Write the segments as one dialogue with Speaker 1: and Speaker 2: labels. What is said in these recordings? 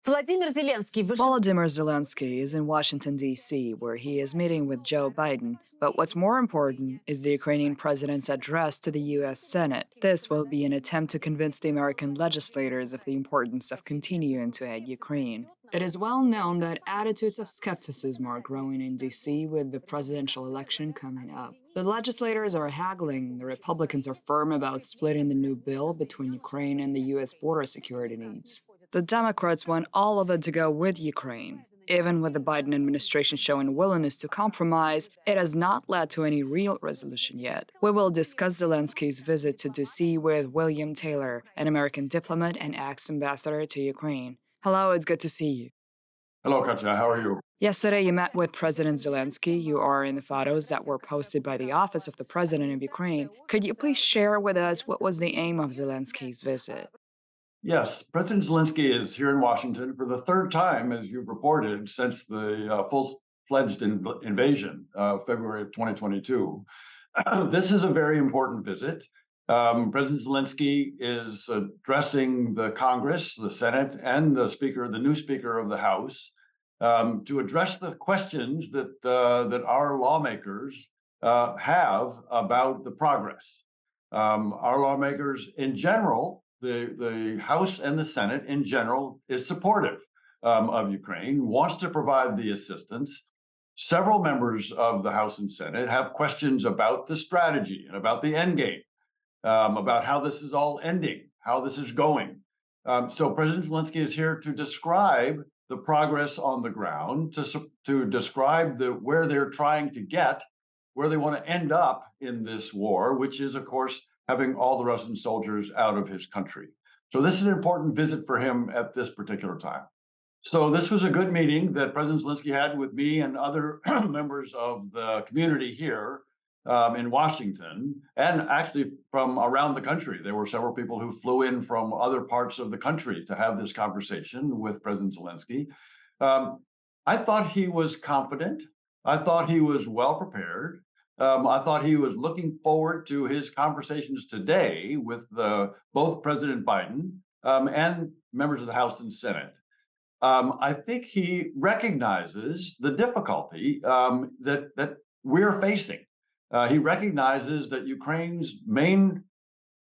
Speaker 1: Volodymyr Zelensky is in Washington, D.C., where he is meeting with Joe Biden. But what's more important is the Ukrainian president's address to the U.S. Senate. This will be an attempt to convince the American legislators of the importance of continuing to aid Ukraine. It is well known that attitudes of skepticism are growing in D.C. with the presidential election coming up. The legislators are haggling, the Republicans are firm about splitting the new bill between Ukraine and the U.S. border security needs. The Democrats want all of it to go with Ukraine. Even with the Biden administration showing willingness to compromise, it has not led to any real resolution yet. We will discuss Zelensky's visit to D.C. with Williamm Taylor, an American diplomat and ex-ambassador to Ukraine. Hello, it's good to see you.
Speaker 2: Hello, Katya. How are you?
Speaker 1: Yesterday, you met with President Zelensky. You are in the photos that were posted by the Office of the President of Ukraine. Could you please share with us what was the aim of Zelensky's visit?
Speaker 2: Yes, President Zelensky is here in Washington for the third time, as you've reported, since the full-fledged invasion of February of 2022. This is a very important visit. President Zelensky is addressing the Congress, the Senate, and the new Speaker of the House to address the questions that our lawmakers have about the progress. Our lawmakers in general, the House and the Senate in general, is supportive of Ukraine, wants to provide the assistance. Several members of the House and Senate have questions about the strategy and about the end game, about how this is all ending, how this is going. So President Zelensky is here to describe the progress on the ground, to describe where they're trying to get, where they want to end up in this war, which is, of course, having all the Russian soldiers out of his country. So this is an important visit for him at this particular time. So this was a good meeting that President Zelensky had with me and other members of the community here in Washington, and actually from around the country. There were several people who flew in from other parts of the country to have this conversation with President Zelensky. I thought he was confident. I thought he was well prepared. I thought he was looking forward to his conversations today with both President Biden and members of the House and Senate. I think he recognizes the difficulty that we're facing. He recognizes that Ukraine's main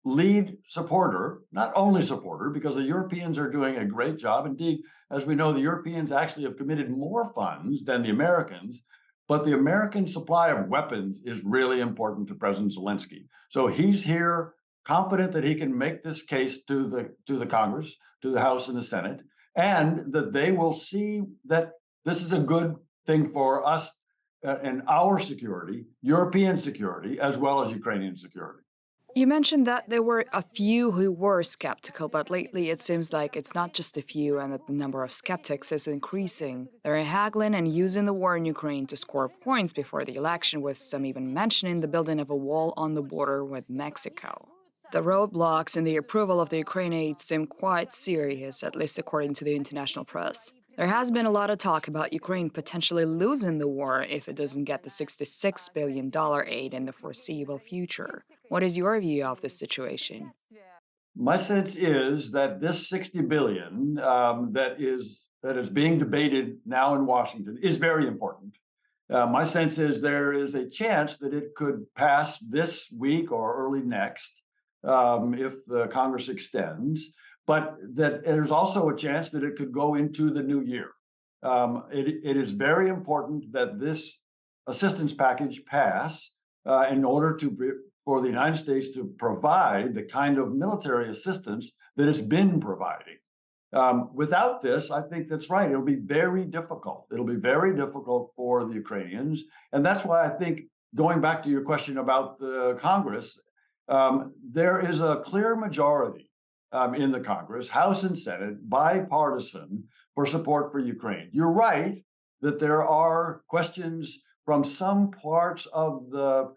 Speaker 2: lead supporter, not only supporter, because the Europeans are doing a great job. Indeed, as we know, the Europeans actually have committed more funds than the Americans. But the American supply of weapons is really important to President Zelensky. So he's here confident that he can make this case to the Congress, to the House and the Senate, and that they will see that this is a good thing for us and our security, European security, as well as Ukrainian security.
Speaker 1: You mentioned that there were a few who were skeptical, but lately it seems like it's not just a few and that the number of skeptics is increasing. They're haggling and using the war in Ukraine to score points before the election, with some even mentioning the building of a wall on the border with Mexico. The roadblocks in the approval of the Ukraine aid seem quite serious, at least according to the international press. There has been a lot of talk about Ukraine potentially losing the war if it doesn't get the $66 billion aid in the foreseeable future. What is your view of this situation?
Speaker 2: My sense is that this 60 billion that is being debated now in Washington is very important. My sense is there is a chance that it could pass this week or early next if the Congress extends, but that there's also a chance that it could go into the new year. It is very important that this assistance package pass in order for the United States to provide the kind of military assistance that it's been providing. Without this, I think that's right. It'll be very difficult. It'll be very difficult for the Ukrainians. And that's why I think, going back to your question about the Congress, there is a clear majority in the Congress, House and Senate, bipartisan, for support for Ukraine. You're right that there are questions from some parts of the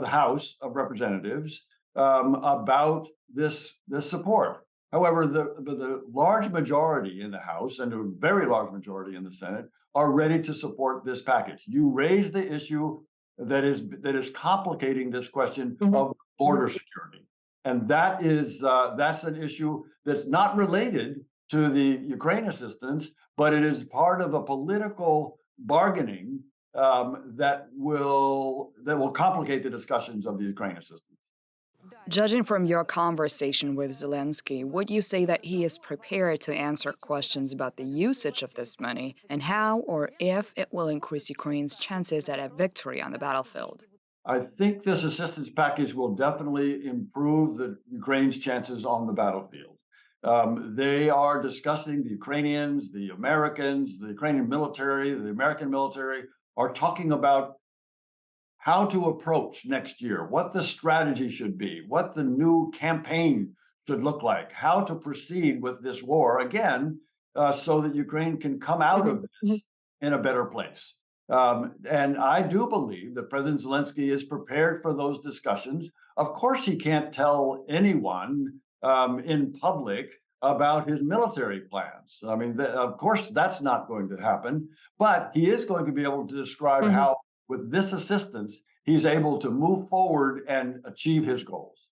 Speaker 2: House of Representatives about this support. However, the large majority in the House and a very large majority in the Senate are ready to support this package. You raise the issue that is complicating this question of border security, and that's an issue that's not related to the Ukraine assistance, but it is part of a political bargaining that will complicate the discussions of the Ukraine assistance.
Speaker 1: Judging from your conversation with Zelensky, would you say that he is prepared to answer questions about the usage of this money and how or if it will increase Ukraine's chances at a victory on the battlefield?
Speaker 2: I think this assistance package will definitely improve the Ukraine's chances on the battlefield. They are discussing, the Ukrainians, the Americans, the Ukrainian military, the American military are talking about how to approach next year, what the strategy should be, what the new campaign should look like, how to proceed with this war again, so that Ukraine can come out of this in a better place. And I do believe that President Zelensky is prepared for those discussions. Of course, he can't tell anyone in public about his military plans. I mean, of course, that's not going to happen, but he is going to be able to describe how, with this assistance, he's able to move forward and achieve his goals.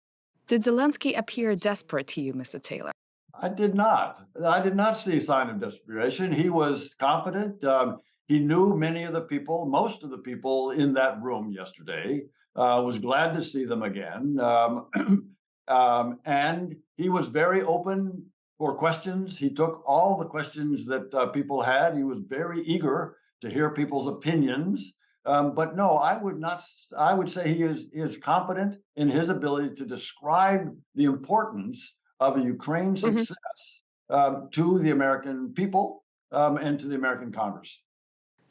Speaker 1: Did Zelensky appear desperate to you, Mr. Taylor?
Speaker 2: I did not. I did not see a sign of desperation. He was confident. He knew many of the people, most of the people in that room yesterday. Was glad to see them again. And he was very open for questions. He took all the questions that people had. He was very eager to hear people's opinions. But no, I would not. I would say he is confident in his ability to describe the importance of a Ukraine success to the American people and to the American Congress.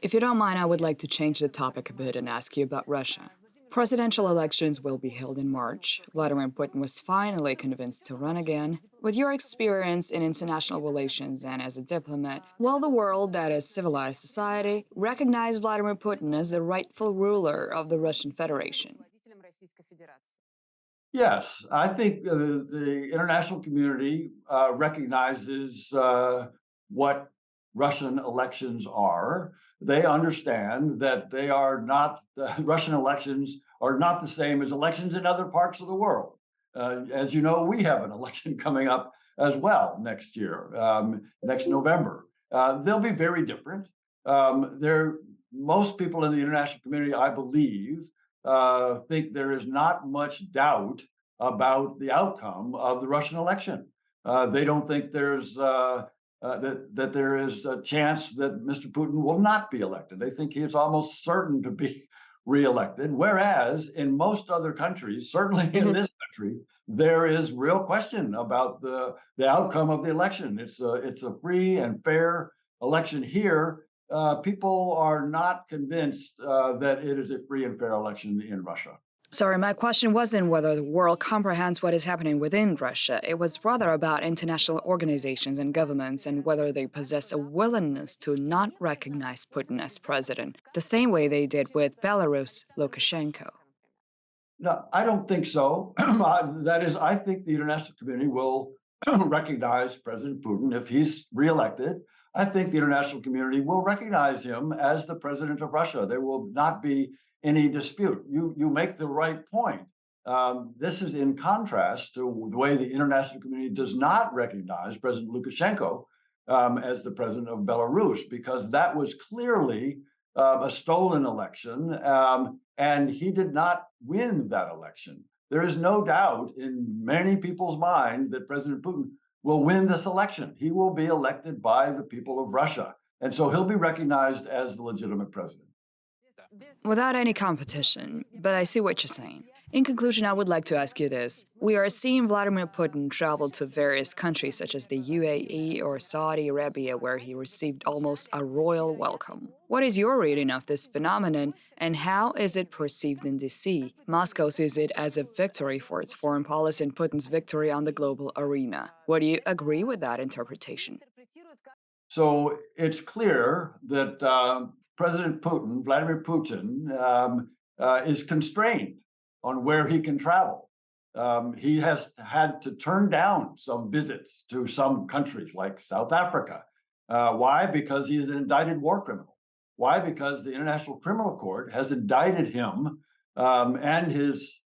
Speaker 1: If you don't mind, I would like to change the topic a bit and ask you about Russia. Presidential elections will be held in March. Vladimir Putin was finally convinced to run again. With your experience in international relations and as a diplomat, will the world, that is civilized society, recognize Vladimir Putin as the rightful ruler of the Russian Federation?
Speaker 2: Yes, I think the international community recognizes what Russian elections are. They understand that they are not, Russian elections are not the same as elections in other parts of the world. As you know, we have an election coming up as well next year, next November. They'll be very different. Most people in the international community, I believe, think there is not much doubt about the outcome of the Russian election. They don't think that there is a chance that Mr. Putin will not be elected. They think he is almost certain to be reelected. Whereas in most other countries, certainly in this country, there is real question about the outcome of the election. It's a free and fair election here. People are not convinced that it is a free and fair election in Russia.
Speaker 1: Sorry, my question wasn't whether the world comprehends what is happening within Russia. It was rather about international organizations and governments and whether they possess a willingness to not recognize Putin as president, the same way they did with Belarus Lukashenko.
Speaker 2: No, I don't think so. That is, I think the international community will recognize President Putin if he's reelected. I think the international community will recognize him as the president of Russia. There will not be any dispute. You make the right point. This is in contrast to the way the international community does not recognize President Lukashenko as the president of Belarus, because that was clearly a stolen election, and he did not win that election. There is no doubt in many people's mind that President Putin will win this election. He will be elected by the people of Russia, and so he'll be recognized as the legitimate president.
Speaker 1: Without any competition, but I see what you're saying. In conclusion, I would like to ask you this. We are seeing Vladimir Putin travel to various countries such as the UAE or Saudi Arabia, where he received almost a royal welcome. What is your reading of this phenomenon, and how is it perceived in D.C.? Moscow sees it as a victory for its foreign policy and Putin's victory on the global arena. Would you agree with that interpretation?
Speaker 2: So it's clear that President Putin, Vladimir Putin, is constrained on where he can travel. He has had to turn down some visits to some countries like South Africa. Why? Because he's an indicted war criminal. Why? Because the International Criminal Court has indicted him and his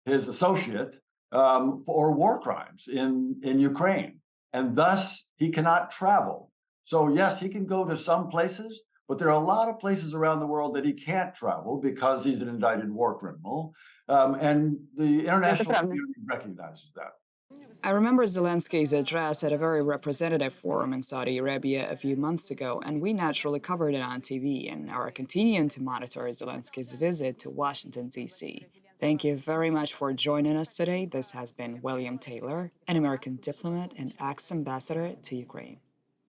Speaker 2: associate for war crimes in Ukraine. and thus he cannot travel. So yes, he can go to some places, but there are a lot of places around the world that he can't travel because he's an indicted war criminal, and the
Speaker 1: Это
Speaker 2: international
Speaker 1: правда.
Speaker 2: community recognizes that.
Speaker 1: I remember Zelensky's address at a very representative forum in Saudi Arabia a few months ago, and we naturally covered it on TV and are continuing to monitor Zelensky's visit to Washington, D.C. Thank you very much for joining us today. This has been Williamn Taylor, an American diplomat and ex-ambassador to Ukraine.